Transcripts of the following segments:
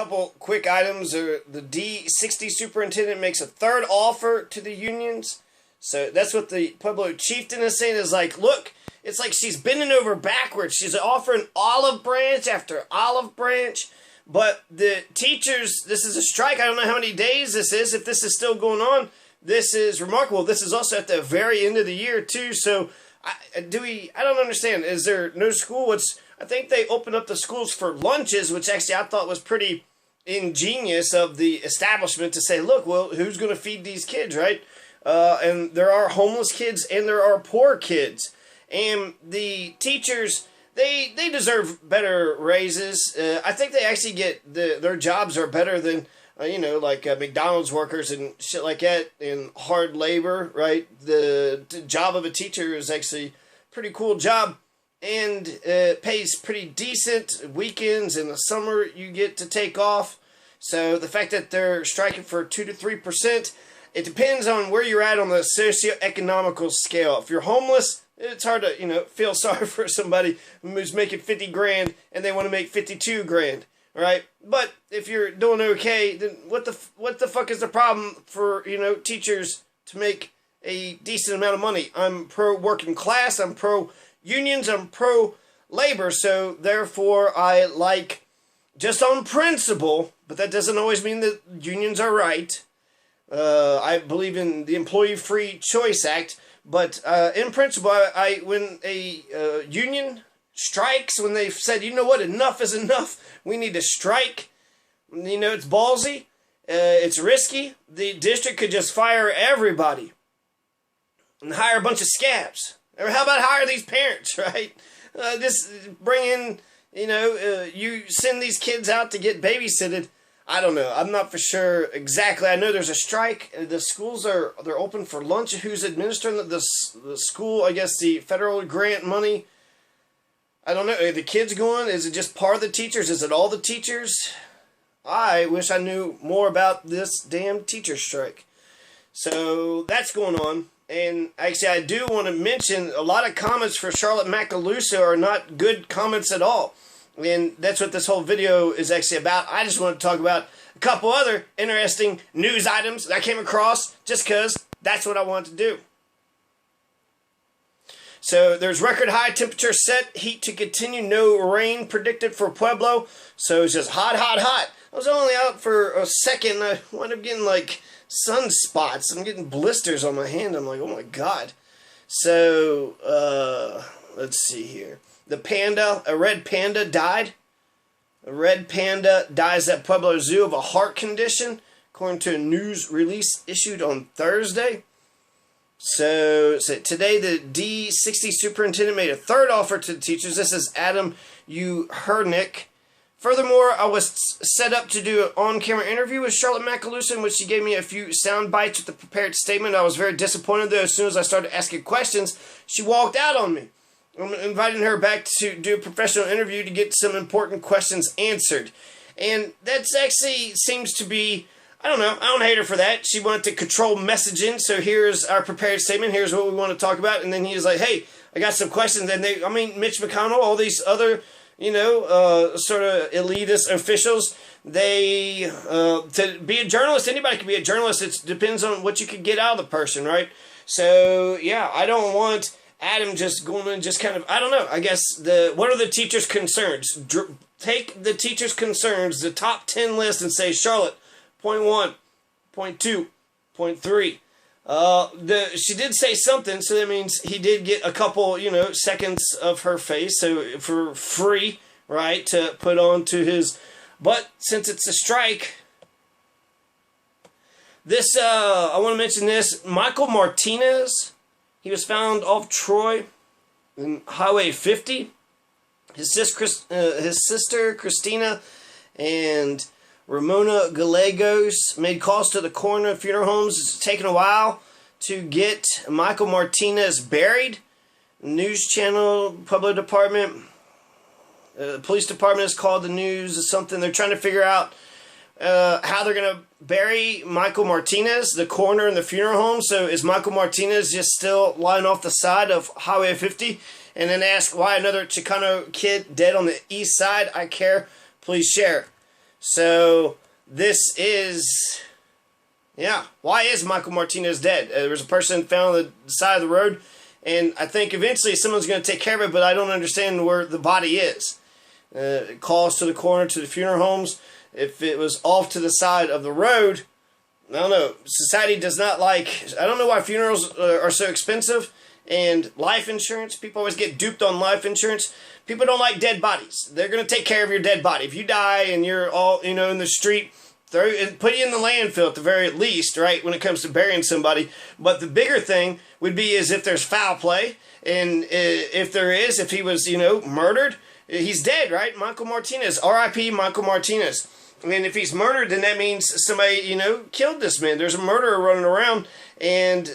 Couple quick items. The D60 superintendent makes a third offer to the unions. So that's what the Pueblo chieftain is saying, is like, look, it's like she's bending over backwards. She's offering olive branch after olive branch. But the teachers, this is a strike. I don't know how many days this is. If this is still going on, this is remarkable. This is also at the very end of the year, too. So I don't understand. Is there no school? I think they opened up the schools for lunches, which actually I thought was pretty ingenious of the establishment to say, look, well, who's going to feed these kids, right? And there are homeless kids and there are poor kids. And the teachers, they deserve better raises. I think they actually get their jobs are better than, like McDonald's workers and shit like that in hard labor, right? The job of a teacher is actually a pretty cool job. And it pays pretty decent. Weekends in the summer you get to take off. So the fact that they're striking for 2 to 3%, it depends on where you're at on the socioeconomical scale. If you're homeless, it's hard to, feel sorry for somebody who's making 50 grand and they want to make 52 grand, all right? But if you're doing okay, then what the fuck is the problem for, teachers to make a decent amount of money? I'm pro working class, I'm pro unions, I'm pro labor, so therefore I like, just on principle, but that doesn't always mean that unions are right. I believe in the Employee Free Choice Act, but in principle, when a union strikes, when they've said, you know what, enough is enough, we need to strike, it's ballsy, it's risky, the district could just fire everybody and hire a bunch of scabs. Or how about hire these parents, right? Just bring in, you send these kids out to get babysitted. I don't know. I'm not for sure exactly. I know there's a strike. The schools they're open for lunch. Who's administering the school? I guess the federal grant money. I don't know. Are the kids going? Is it just part of the teachers? Is it all the teachers? I wish I knew more about this damn teacher strike. So that's going on. And actually, I do want to mention a lot of comments for Charlotte Macaluso are not good comments at all. And that's what this whole video is actually about. I just want to talk about a couple other interesting news items that I came across just because that's what I want to do. So there's record high temperature set, heat to continue, no rain predicted for Pueblo. So it's just hot, hot, hot. I was only out for a second. I wound up getting like sunspots. I'm getting blisters on my hand. I'm like, oh my god. So, let's see here. A red panda died. A red panda dies at Pueblo Zoo of a heart condition, according to a news release issued on Thursday. So today the D60 superintendent made a third offer to the teachers. This is Adam Hernick. Furthermore, I was set up to do an on-camera interview with Charlotte Macaluso, in which she gave me a few sound bites with a prepared statement. I was very disappointed, though. As soon as I started asking questions, she walked out on me. I'm inviting her back to do a professional interview to get some important questions answered. And that's actually seems to be, I don't know, I don't hate her for that. She wanted to control messaging, so here's our prepared statement. Here's what we want to talk about. And then he was like, hey, I got some questions. And Mitch McConnell, all these other sort of elitist officials, they, to be a journalist, anybody can be a journalist. It depends on what you can get out of the person, right? So, yeah, I don't want Adam just going and just kind of, I don't know, I guess, what are the teachers' concerns? Take the teachers' concerns, the top 10 list, and say, Charlotte, point 1, point 2, point 3. She did say something, so that means he did get a couple, seconds of her face, so for free, right, to put on to his, but since it's a strike, this, I want to mention this, Michael Martinez, he was found off Troy, in Highway 50, his sister, Christina, and Ramona Gallegos made calls to the coroner funeral homes. It's taken a while to get Michael Martinez buried. News channel, Pueblo department, police department has called the news or something. They're trying to figure out how they're going to bury Michael Martinez, the coroner in the funeral home. So is Michael Martinez just still lying off the side of Highway 50? And then ask why another Chicano kid dead on the east side. I care. Please share. So this is, yeah, why is Michael Martinez dead? There was a person found on the side of the road, and I think eventually someone's going to take care of it, but I don't understand where the body is. Calls to the coroner, to the funeral homes. If it was off to the side of the road, I don't know. Society does not like, I don't know why funerals are so expensive, and life insurance, people always get duped on life insurance. People don't like dead bodies. They're going to take care of your dead body. If you die and you're all, in the street, put you in the landfill at the very least, right, when it comes to burying somebody. But the bigger thing would be is if there's foul play, and if there is, if he was, murdered, he's dead, right? Michael Martinez, R.I.P. Michael Martinez. And if he's murdered, then that means somebody, killed this man. There's a murderer running around, and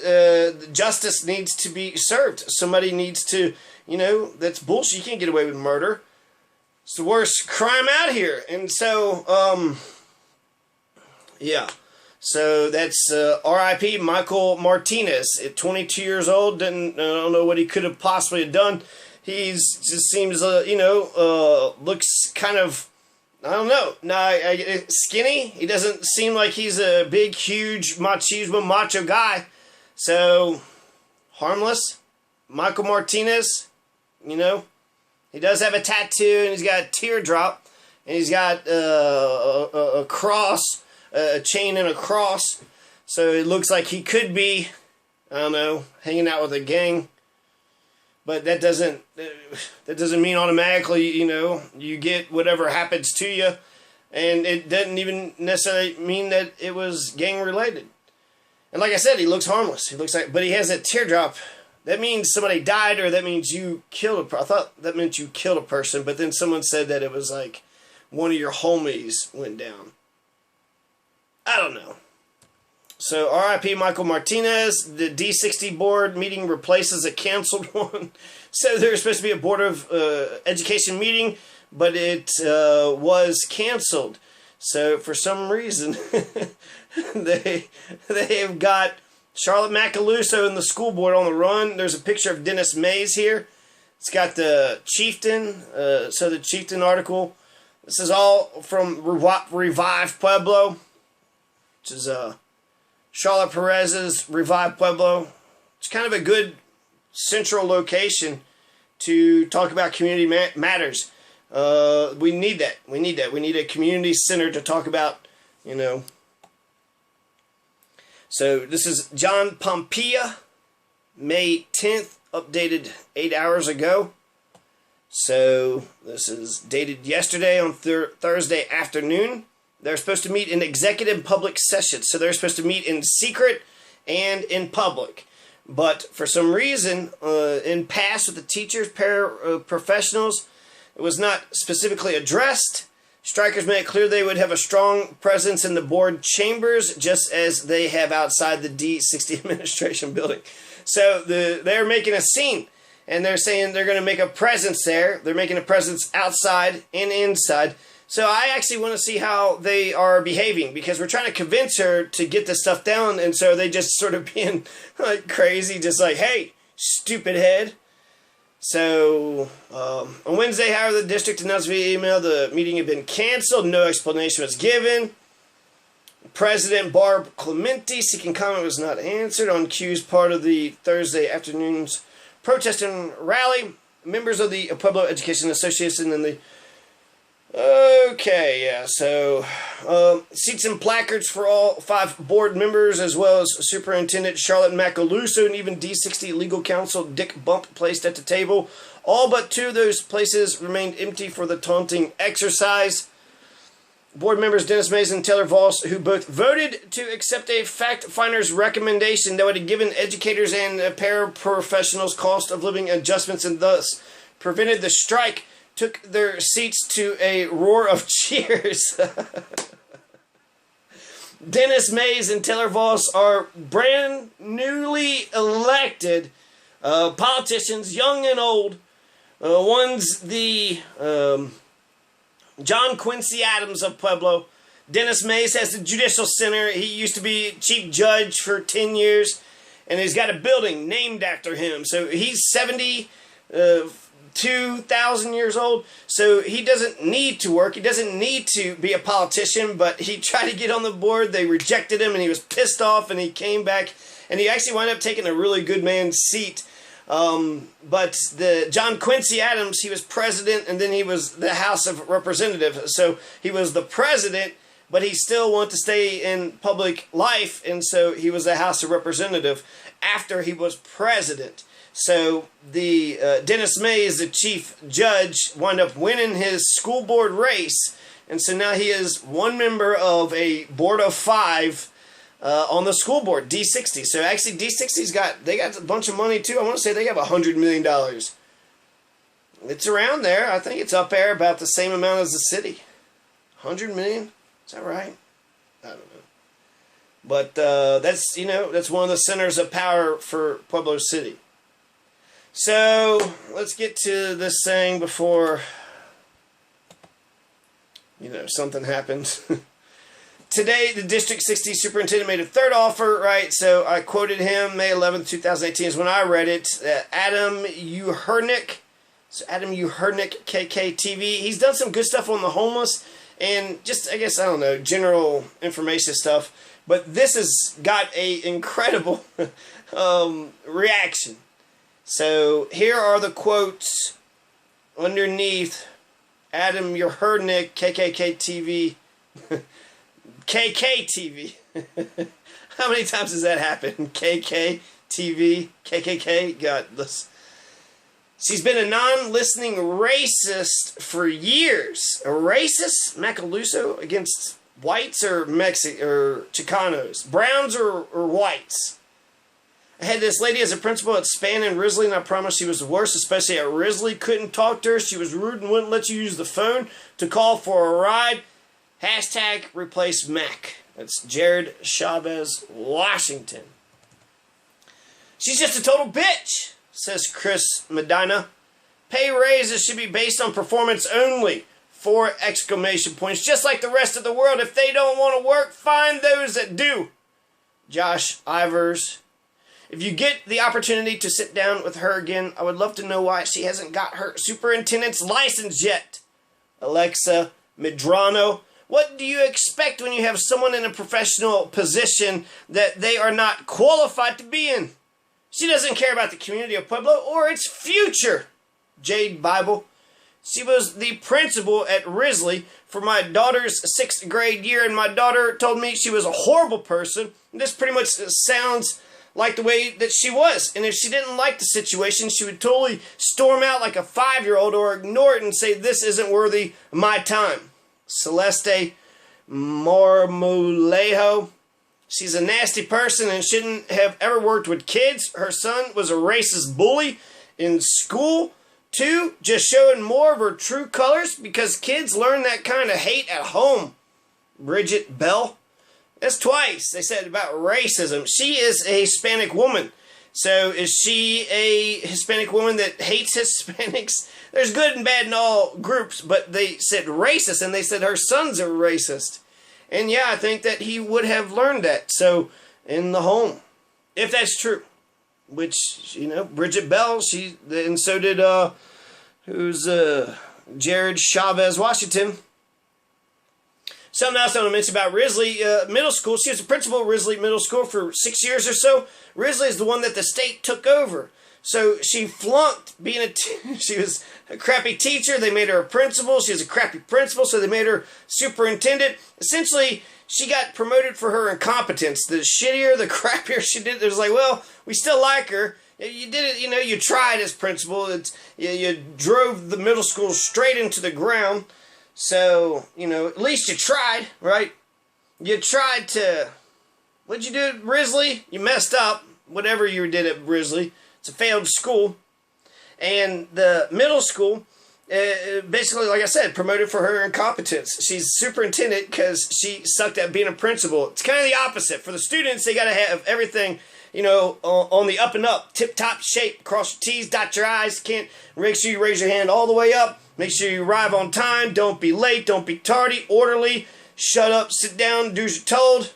justice needs to be served. Somebody needs to, that's bullshit. You can't get away with murder. It's the worst crime out here. And so, yeah. So that's R.I.P. Michael Martinez at 22 years old. I don't know what he could have possibly done. He's just seems, looks kind of, I don't know. Skinny. He doesn't seem like he's a big, huge, machismo, macho guy. So, harmless. Michael Martinez, he does have a tattoo, and he's got a teardrop, and he's got a cross, a chain and a cross. So it looks like he could be, I don't know, hanging out with a gang. But that doesn't mean automatically, you get whatever happens to you. And it doesn't even necessarily mean that it was gang related. And like I said, he looks harmless. But he has that teardrop. That means somebody died, or that means you killed a person. I thought that meant you killed a person, but then someone said that it was like one of your homies went down. I don't know. So, R.I.P. Michael Martinez. The D60 board meeting replaces a canceled one. So, there was supposed to be a Board of Education meeting, but it was canceled. So, for some reason, they have got Charlotte Macaluso and the school board on the run. There's a picture of Dennis Mays here. It's got the Chieftain. So, the Chieftain article. This is all from Revive Pueblo, which is Charlotte Perez's Revive Pueblo. It's kind of a good central location to talk about community matters. We need that. We need a community center to talk about, So this is John Pompeia, May 10th, updated 8 hours ago. So this is dated yesterday on Thursday afternoon. They're supposed to meet in executive public session. So they're supposed to meet in secret and in public. But for some reason, in past with the teachers, paraprofessionals, it was not specifically addressed. Strikers made it clear they would have a strong presence in the board chambers, just as they have outside the D60 administration building. So they're making a scene. And they're saying they're going to make a presence there. They're making a presence outside and inside. So I actually want to see how they are behaving, because we're trying to convince her to get this stuff down, and so they just sort of being like crazy, just like, hey, stupid head. So on Wednesday, however, the district announced via email the meeting had been canceled. No explanation was given. President Barb Clementi seeking comment was not answered on cues part of the Thursday afternoon's protest and rally. Members of the Pueblo Education Association and the okay, yeah, so seats and placards for all 5 board members, as well as Superintendent Charlotte Macaluso and even D60 legal counsel Dick Bump placed at the table. All but 2 of those places remained empty for the taunting exercise. Board members Dennis Mays and Taylor Voss, who both voted to accept a fact finder's recommendation that would have given educators and paraprofessionals cost of living adjustments and thus prevented the strike, took their seats to a roar of cheers. Dennis Mays and Taylor Voss are brand newly elected politicians, young and old. One's the John Quincy Adams of Pueblo. Dennis Mays has the Judicial Center. He used to be chief judge for 10 years, and he's got a building named after him. So he's 73 2,000 years old. So he doesn't need to work. He doesn't need to be a politician, but he tried to get on the board. They rejected him, and he was pissed off, and he came back, and he actually wound up taking a really good man's seat. But the John Quincy Adams, he was president, and then he was the House of Representatives. So he was the president, but he still wanted to stay in public life, and so he was a House of Representative after he was president. So the Dennis Mays, the chief judge, wound up winning his school board race, and so now he is one member of a board of 5 on the school board, D60. So actually, D60's got a bunch of money too. I want to say they have $100 million. It's around there. I think it's up there about the same amount as the city. 100 million. Is that right? I don't know. But that's, that's one of the centers of power for Pueblo City. So let's get to this thing before, something happens. Today, the District 60 Superintendent made a third offer, right? So I quoted him, May 11th, 2018 is when I read it. Adam Uhernick. So Adam Uhernick, KKTV. He's done some good stuff on the homeless. And just, I guess, I don't know, general information stuff. But this has got an incredible reaction. So here are the quotes underneath Adam Uhernick, KKTV. KKTV. How many times has that happened? KKTV, KKK. God, this. She's been a non-listening racist for years. A racist? Macaluso against whites or Chicanos? Browns or whites? I had this lady as a principal at Span and Risley, and I promised she was the worst, especially at Risley. Couldn't talk to her. She was rude and wouldn't let you use the phone to call for a ride. Hashtag replace Mac. That's Jared Chavez, Washington. She's just a total bitch, says Chris Medina. Pay raises should be based on performance only. 4 exclamation points. Just like the rest of the world. If they don't want to work, find those that do. Josh Ivers. If you get the opportunity to sit down with her again, I would love to know why she hasn't got her superintendent's license yet. Alexa Medrano. What do you expect when you have someone in a professional position that they are not qualified to be in? She doesn't care about the community of Pueblo or its future. Jade Bible. She was the principal at Risley for my daughter's 6th grade year, and my daughter told me she was a horrible person. This pretty much sounds like the way that she was. And if she didn't like the situation, she would totally storm out like a 5-year-old or ignore it and say, this isn't worthy of my time. Celeste Marmolejo. She's a nasty person and shouldn't have ever worked with kids. Her son was a racist bully in school. 2, just showing more of her true colors because kids learn that kind of hate at home. Bridget Bell. That's twice they said about racism. She is a Hispanic woman. So is she a Hispanic woman that hates Hispanics? There's good and bad in all groups, but they said racist, and they said her son's a racist. And yeah, I think that he would have learned that. So, in the home, if that's true. Which, Bridget Bell, and so did, Jared Chavez, Washington. Something else I want to mention about Risley Middle School. She was the principal of Risley Middle School for 6 years or so. Risley is the one that the state took over. So she flunked being she was a crappy teacher. They made her a principal. She was a crappy principal, so they made her superintendent. Essentially, she got promoted for her incompetence. The shittier, the crappier she did, it was like, well, we still like her. You did it, you tried as principal. You drove the middle school straight into the ground. So, at least you tried, right? You tried to... What'd you do at Risley? You messed up. Whatever you did at Risley. It's a failed school. And the middle school, basically, like I said, promoted for her incompetence. She's superintendent because she sucked at being a principal. It's kind of the opposite. For the students, they got to have everything, on the up and up, tip-top shape. Cross your T's, dot your I's. Make sure you raise your hand all the way up. Make sure you arrive on time. Don't be late. Don't be tardy. Orderly. Shut up. Sit down. Do as you're told.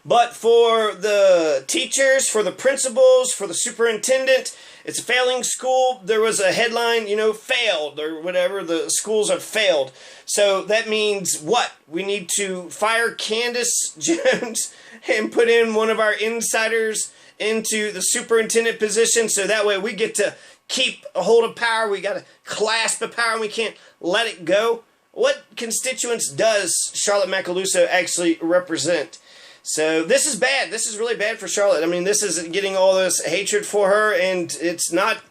But for the teachers, for the principals, for the superintendent, it's a failing school. There was a headline, failed or whatever. The schools are failed. So that means what? We need to fire Candace Jones and put in one of our insiders into the superintendent position, so that way we get to keep a hold of power. We got to clasp the power and we can't let it go. What constituents does Charlotte Macaluso actually represent? So this is bad. This is really bad for Charlotte. I mean, this is getting all this hatred for her, and it's not,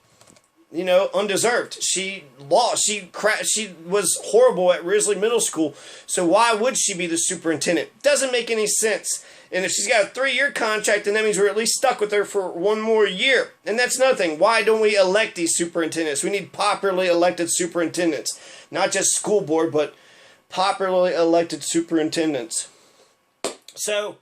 undeserved. She lost. She was horrible at Risley Middle School. So why would she be the superintendent? Doesn't make any sense. And if she's got a 3-year contract, then that means we're at least stuck with her for 1 more year. And that's another thing. Why don't we elect these superintendents? We need popularly elected superintendents. Not just school board, but popularly elected superintendents. So,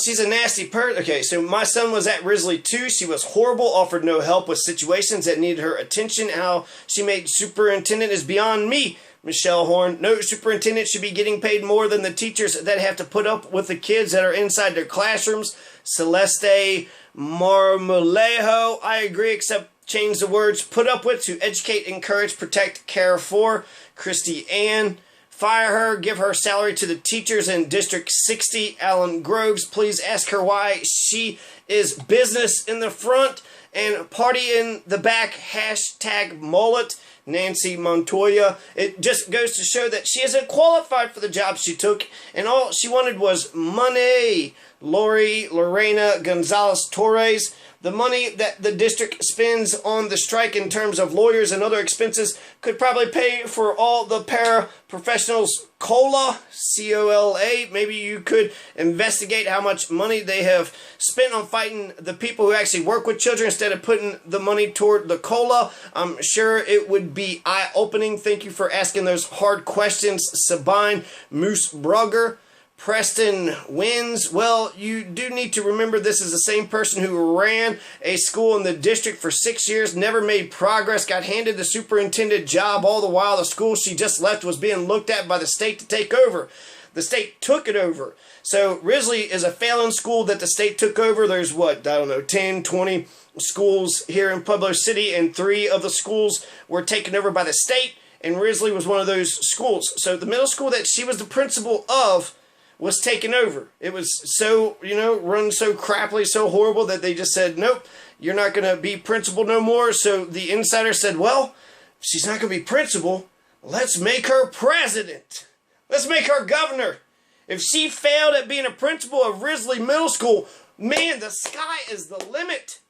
she's a nasty person. Okay, so my son was at Risley too. She was horrible, offered no help with situations that needed her attention. How she made superintendent is beyond me. Michelle Horn, no superintendent should be getting paid more than the teachers that have to put up with the kids that are inside their classrooms. Celeste Marmolejo, I agree, except change the words put up with to educate, encourage, protect, care for. Christy Ann, fire her, give her salary to the teachers in District 60. Alan Groves, please ask her why she is business in the front and party in the back. Hashtag mullet. Nancy Montoya. It just goes to show that she isn't qualified for the job she took, and all she wanted was money. Lorena Gonzalez Torres. The money that the district spends on the strike in terms of lawyers and other expenses could probably pay for all the paraprofessionals' COLA, C-O-L-A. Maybe you could investigate how much money they have spent on fighting the people who actually work with children instead of putting the money toward the COLA. I'm sure it would be eye-opening. Thank you for asking those hard questions, Sabine Moose-Brugger. Preston wins. Well, you do need to remember this is the same person who ran a school in the district for 6 years, never made progress, got handed the superintendent job, all the while the school she just left was being looked at by the state to take over. The state took it over. So Risley is a failing school that the state took over. There's 10, 20 schools here in Pueblo City, and 3 of the schools were taken over by the state, and Risley was one of those schools. So the middle school that she was the principal of was taken over. It was so, run so crappily, so horrible that they just said, nope, you're not going to be principal no more. So the insider said, well, if she's not going to be principal, let's make her president. Let's make her governor. If she failed at being a principal of Risley Middle School, man, the sky is the limit.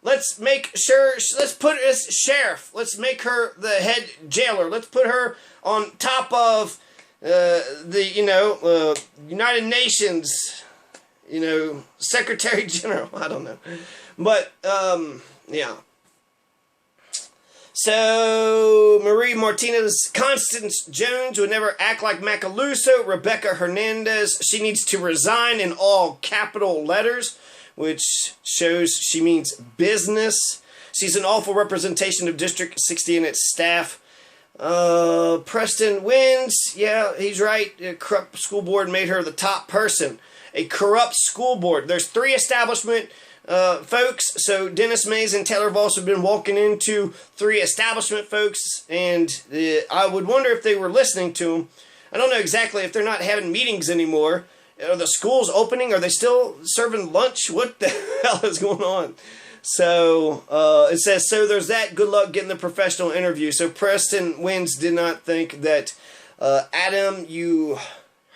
Let's make sure, let's put her as sheriff. Let's make her the head jailer. Let's put her on top of the United Nations, Secretary General. I don't know. But, yeah. So, Marie Martinez, Constance Jones would never act like Macaluso. Rebecca Hernandez, she needs to resign in all capital letters, which shows she means business. She's an awful representation of District 60 and its staff. Preston wins. Yeah, he's right. A corrupt school board made her the top person. A corrupt school board. There's 3 establishment folks. So Dennis Mays and Taylor Voss have been walking into 3 establishment folks, and I would wonder if they were listening to them. I don't know exactly if they're not having meetings anymore. Are the schools opening? Are they still serving lunch? What the hell is going on? So, it says, so there's that. Good luck getting the professional interview. So, Preston Wins did not think that Adam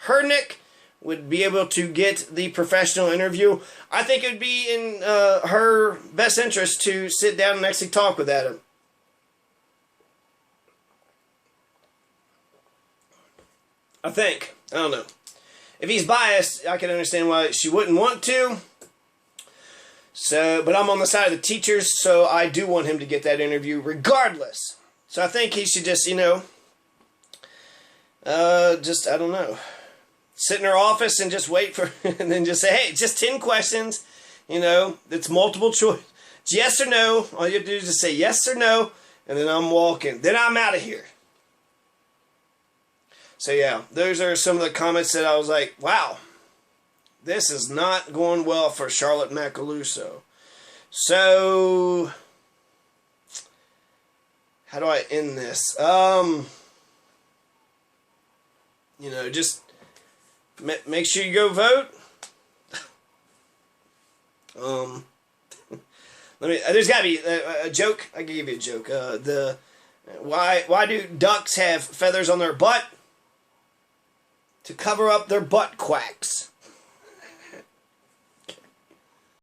Hernick would be able to get the professional interview. I think it would be in her best interest to sit down and actually talk with Adam. I think. I don't know. If he's biased, I can understand why she wouldn't want to. So, but I'm on the side of the teachers, so I do want him to get that interview regardless. So I think he should just, I don't know, sit in her office and just wait for, and then just say, hey, just 10 questions, it's multiple choice. It's yes or no. All you have to do is just say yes or no, and then I'm walking. Then I'm out of here. So yeah, those are some of the comments that I was like, wow. This is not going well for Charlotte Macaluso. So, how do I end this? Just make sure you go vote. There's gotta be a joke. I can give you a joke. Why do ducks have feathers on their butt? To cover up their butt quacks.